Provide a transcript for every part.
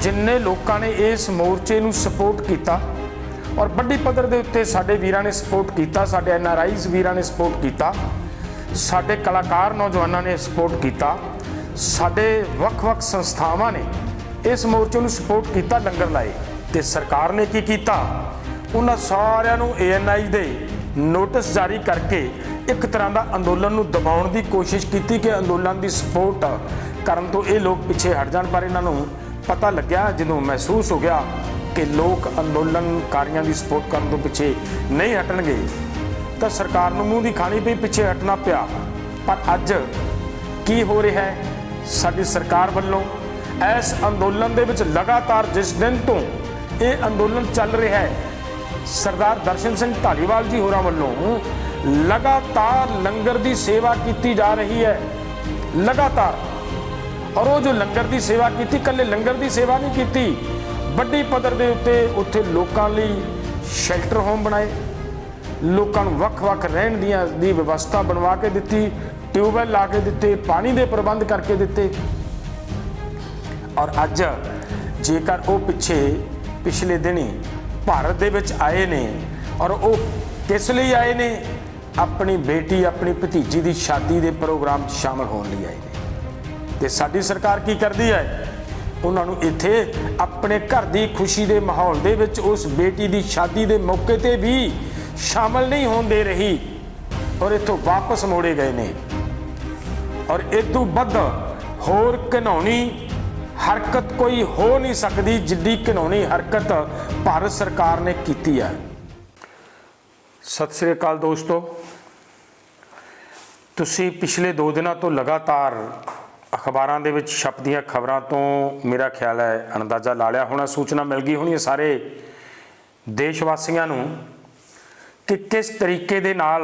जिन्ने लोगों ने इस मोर्चे नूं सपोर्ट किया और बड़ी पद्धर के उत्ते साडे वीरां ने सपोर्ट किया, साडे NRIs वीरां ने सपोर्ट किया, साडे कलाकार नौजवानों ने सपोर्ट किया, साडे वख-वख संस्थावां ने इस मोर्चे नूं सपोर्ट किया, लंगर लाए। तो सरकार ने की किया, उन्हां सारिआं नूं ANI दे नोटिस जारी करके एक तरह का अंदोलन नूं दबाउण दी कोशिश की कि अंदोलन की सपोर्ट करन तो ये लोग पिछे हट जाण। पर इन्हां नूं पता लग्या, जदों महसूस हो गया कि लोग अंदोलनकारियों की सपोर्ट करने तो पिछे नहीं हटणगे, तो सरकार नूं मूँह दी खानी पई, पिछे हटना पिया। पर अज की हो रहा है, साडी सरकार वल्लों इस अंदोलन दे विच लगातार जिस दिन तो ये अंदोलन चल रहा है, सरदार दर्शन सिंह धालीवाल जी होरां वल्लों लगातार लंगर की सेवा की जा रही है, लगातार। और वो जो लंगर की सेवा की, कल्ले लंगर की सेवा नहीं की, बड़ी पद्धर के उत्ते उत्थे लोकां लई शैल्टर होम बनाए, लोकां नूं वख-वख रहण दी व्यवस्था बनवा के दित्ती, ट्यूबवैल ला के दिते, पानी के प्रबंध करके दिते। और अज जेकर वो पिछले दिन ही भारत दे विच आए ने, और वो किस लिए आए ने? अपनी बेटी अपनी भतीजी की शादी के प्रोग्राम शामिल होने लिए आए ने। ते साडी सरकार की करती है, उन्होंने इत्थे अपने घर की खुशी के माहौल दे विच उस बेटी की शादी के मौके पर भी शामिल नहीं होने दे रही, और इत्थों वापस मोड़े गए ने। और इदों वध होर घिनौनी हरकत कोई हो नहीं सकती जिड्डी घिनौनी हरकत भारत सरकार ने की है। सत श्री अकाल दोस्तों, तुसी पिछले 2 दिनों तो लगातार अखबारां दे विच छपदियां खबरां तो मेरा ख्याल है अंदाज़ा ला लिया होना, सूचना मिल गई होनी सारे देशवासियों नूं कि किस तरीके दे नाल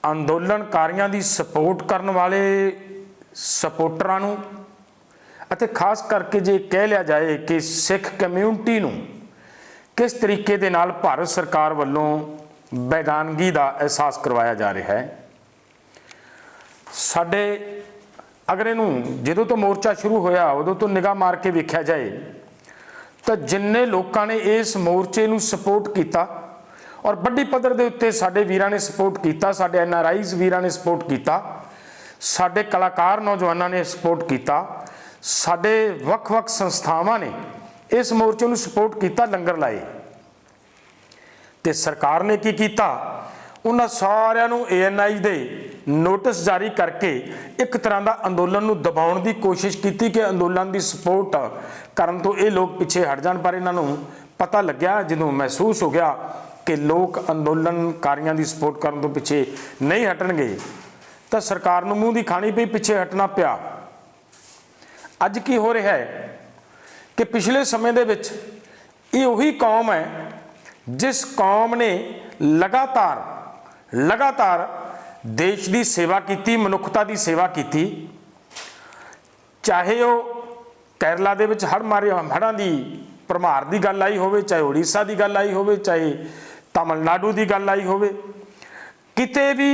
अंदोलनकारियों की सपोर्ट करने वाले सपोर्टरां नूं अते खास करके जे कह लिया जाए कि सिख कम्यूनिटी नूं किस तरीके दे नाल भारत सरकार वल्लों बेगानगी का एहसास करवाया जा रहा है। साडे अगर इनू जदों तो मोर्चा शुरू होया उदों तो निगाह मार के वेख्या जाए तो जिन्ने लोगों ने इस मोर्चे नूं सपोर्ट किया और बड़ी पद्धर के उत्ते साडे वीरां ने सपोर्ट किया, साडे NRIs वीरां ने सपोर्ट किया, साडे कलाकार नौजवानों ने सपोर्ट किया, साडे वख-वख संस्थावां ने इस मोर्चे नूं सपोर्ट किया, लंगर लाए। तो सरकार ने की किया, उन्हां सारिआं नूं ANI दे नोटिस जारी करके एक तरह का अंदोलन नूं दबाउण दी कोशिश की कि अंदोलन की सपोर्ट करन तो ये लोग पिछे हट जाण। पर इन्हां नूं पता लग्या, जदों महसूस हो गया कि लोग अंदोलनकारियों की सपोर्ट करने तो पिछे नहीं हटणगे, तो सरकार नूं मूँह दी खानी पई, पिछे हटना पिया। अज की हो रहा है कि पिछले समय दे विच ये उही कौम है जिस कौम ने लगातार देश की सेवा की, मनुखता की सेवा की, चाहे वो केरला दे विच हड़ां की भरमार की गल आई होवे, चाहे उड़ीसा की गल आई होवे, चाहे तमिलनाडु की गल आई होवे, किते भी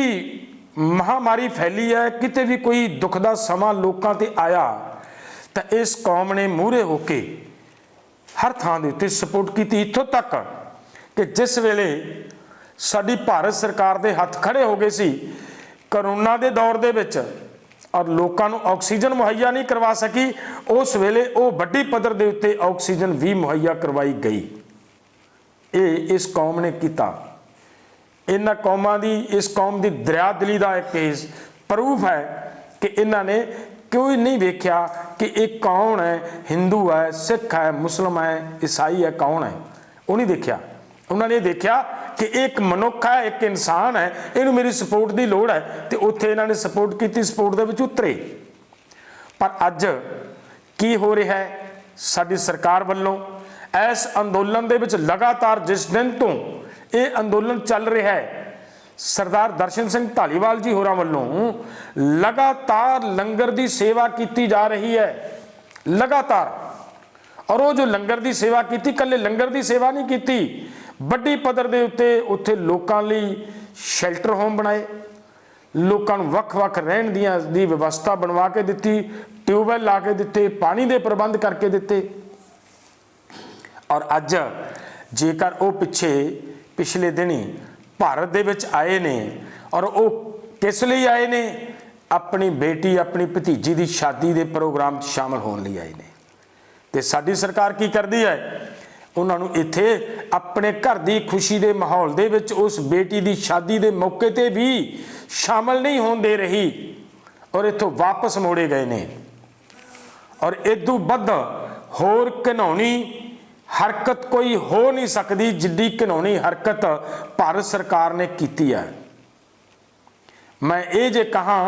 महामारी फैली है, किते भी कोई दुख का समा लोगों ते आया तो इस कौम ने मूहरे होके हर थां दे उत्ते सपोर्ट की। इत्थों तक कि जिस वेले साडी भारत सरकार दे हथ खड़े हो गए सी करोना के दौर दे विच और लोगों को ऑक्सीजन मुहैया नहीं करवा सकी, उस वेले वो बड़ी पद्धर के उत्ते ऑक्सीजन भी मुहैया करवाई गई। ये इस कौम ने किया। इन्हां कौमां दी, इस कौम की दरिया दिली का एक प्रूफ है कि इन्होंने कोई नहीं वेख्या कि एक कौन है, हिंदू है, सिख है, मुस्लिम है, ईसाई है, कौन है, वो नहीं देखा। उन्होंने देखा कि एक मनुख है, एक इंसान है, इन्हूं मेरी सपोर्ट की लोड़ है, तो उत्थे इन्होंने सपोर्ट की, सपोर्ट दे विच उतरे। पर अज की हो रहा है, साडी सरकार वल्लों इस अंदोलन दे विच लगातार जिस दिन तो ये अंदोलन चल रहा है, सरदार दर्शन सिंह धालीवाल जी होरां वल्लों लगातार लंगर की सेवा की जा रही है, लगातार। और वो जो लंगर की सेवा की, कल्ले लंगर की सेवा नहीं की, बड़ी पद्धर के उत्ते उत्थे लोकां लई शैल्टर होम बनाए, लोकां नूं वख-वख रहण दी व्यवस्था बनवा के दित्ती, ट्यूबवैल ला के दिते, पानी के प्रबंध करके दिते। और अज जेकर वो पिछले दिन ही भारत दे विच आए ने, और वो किस लिए आए ने? अपनी बेटी अपनी भतीजी की शादी के प्रोग्राम शामिल होने लिए आए ने। तो साडी सरकार की करती है? उन्होंने इत्थे अपने घर की खुशी के माहौल दे विच उस बेटी की शादी के मौके पर भी शामिल नहीं होने दे रही, और इत्थों वापस मोड़े गए ने। और इदू वध होर घिनौनी हरकत कोई हो नहीं सकती जिड्डी घिनौनी हरकत भारत सरकार ने की है। मैं ये जे कहा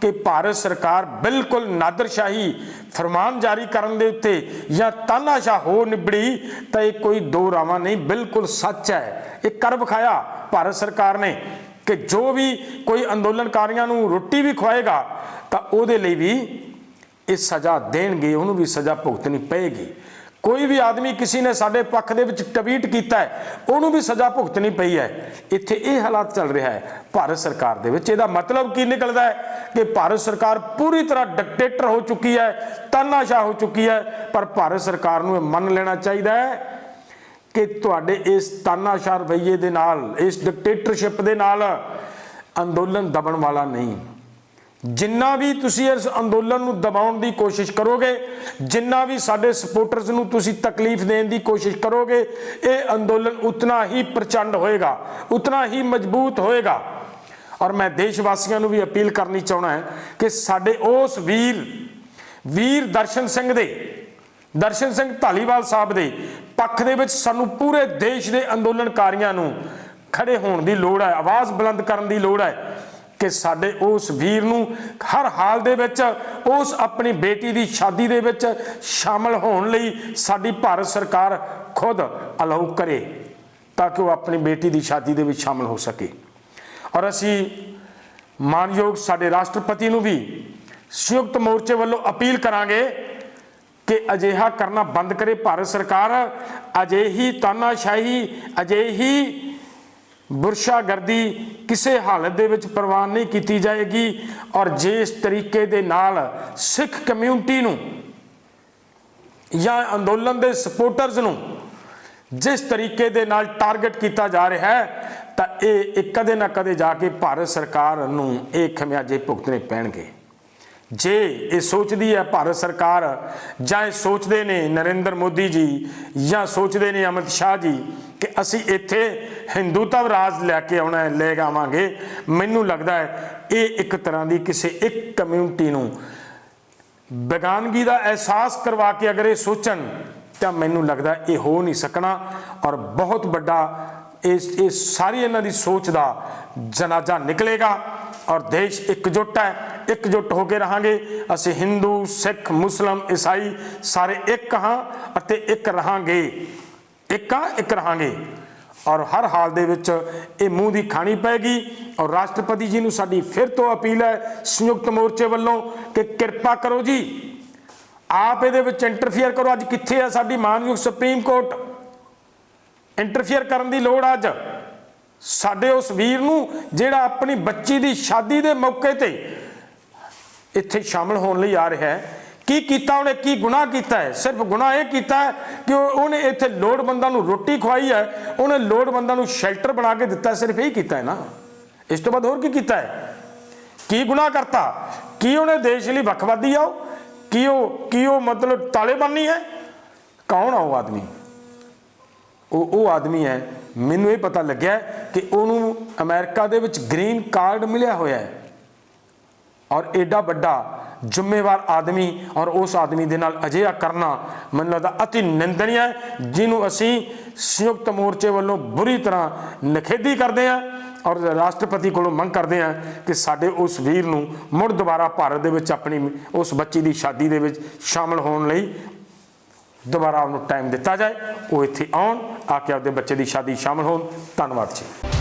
कि भारत सरकार बिल्कुल नादरशाही फरमान जारी करने दे उत्ते या तानाशाह हो निबड़ी, तो ये कोई दो रावा नहीं, बिल्कुल सच है। ये कर विखाया भारत सरकार ने कि जो भी कोई अंदोलनकारियों को रोटी भी खवाएगा तो उहदे लई भी ये सज़ा देणगे, उन्होंने भी सज़ा भुगतनी पेगी। कोई भी आदमी किसी ने साडे पक्ष दे विच ट्वीट किया है, उन्होंने भी सज़ा भुगतनी पई है। इत्थे ये हालात चल रहा है भारत सरकार दे विच। इहदा मतलब की निकलता है कि भारत सरकार पूरी तरह डिक्टेटर हो चुकी है, तानाशाह हो चुकी है। पर भारत सरकार नूं मन लेना चाहिए है कि तुहाडे इस तानाशाह रवैये दे नाल, इस डिक्टेटरशिप दे नाल अंदोलन दबण वाला नहीं। जिन्ना भी तुसी इस अंदोलन नूं दबाउण दी कोशिश करोगे, जिन्ना भी साडे सपोर्टर्स नूं तुसी तकलीफ देण दी कोशिश करोगे, ये अंदोलन उतना ही प्रचंड होएगा, उतना ही मजबूत होएगा। और मैं देशवासियों नूं भी अपील करनी चाहना है कि साडे उस वीर दर्शन सिंह धालीवाल साहब दे पक्ष दे विच सानूं पूरे देश दे अंदोलनकारियों नूं खड़े होण दी लोड़ है, आवाज़ बुलंद करन दी लोड़ है कि साडे उस वीर नूं हर हाल दे विच उस अपनी बेटी की शादी दे विच शामिल होने लई साडी भारत सरकार खुद अलाउ करे, ताकि वह अपनी बेटी की शादी दे विच शामिल हो सके। और असी मानयोग साडे राष्ट्रपति नूं भी संयुक्त मोर्चे वालों अपील करांगे कि अजिहा करना बंद करे भारत सरकार। अजिही तानाशाही, अजिही बुरशागर्दी किसी हालत दे विच प्रवान नहीं की जाएगी। और जिस तरीके दे नाल सिख कम्यूनिटी नूं या अंदोलन दे सपोर्टर्स नूं जिस तरीके दे नाल टारगेट किया जा रहा है, तो ये कदे ना कदे जाके भारत सरकार नूं ये खमियाजे भुगतने पैणगे। जे ये सोचती है भारत सरकार, जां सोचते ने नरेंद्र मोदी जी, या सोचते ने अमित शाह जी कि असी इत्थे हिंदुत्व राज लैके आना है, ले आवांगे, मैनू लगता है ये एक तरह की किसी एक कम्यूनिटी नूं बेगानगी का एहसास करवा के अगर ये सोचन, तो मैनू लगता है ये हो नहीं सकना। और बहुत बड़ा इस सारी इन्हां दी सोच का जनाजा निकलेगा। और देश एकजुट है, एकजुट होकर रहांगे। असी हिंदू सिख मुस्लिम ईसाई सारे एक हाँ अते एक रहांगे, एक रहांगे। और हर हाल दे विच ये मूँह की खानी पैगी। और राष्ट्रपति जी नूं साडी फिर तो अपील है संयुक्त मोर्चे वालों कि कृपा करो जी, आप ये इंटरफेयर करो। अज कित्थे है साडी मानयोग सुप्रीम कोर्ट? इंटरफेयर करन दी लोड़ अज साडे उस वीर नूं जिहड़ा अपनी बच्ची की शादी के मौके ते इत्थे शामिल होने लई आ रहा है। की कीता उन्हें, की गुनाह किया है? सिर्फ गुनाह यह किया है कि उन्हें इत्थे लोड़वंदां नूं रोटी खवाई है, उन्हें लोड़वंदां नूं शेल्टर बना के दिता है, सिर्फ यही किया है ना। इस तो बाद होर की कीता है? की गुनाह करता? की उन्हें देश लई वखवादी आओ? की मतलब तालेबानी है? कौन आ वो आदमी? वो आदमी है, मैनू ये पता लग्या कि उन्होंने अमेरिका दे विच ग्रीन कार्ड मिलिया होया है। और एडा बड़ा जिम्मेवार आदमी और उस आदमी दे नाल अजिहा करना मैनूं लगदा अति निंदनीय है, जिन्हों असी संयुक्त मोर्चे वालों बुरी तरह निखेधी करते हैं। और राष्ट्रपति को मंग करते हैं कि साडे उस वीर नूं मुड़ दोबारा भारत दे विच अपनी उस बच्ची की शादी दे विच शामिल होने लई दोबारा उन्होंने टाइम दिता जाए, वो इत्थे आउण, आके आपदे बच्चे की शादी शामिल होण। धन्नवाद जी।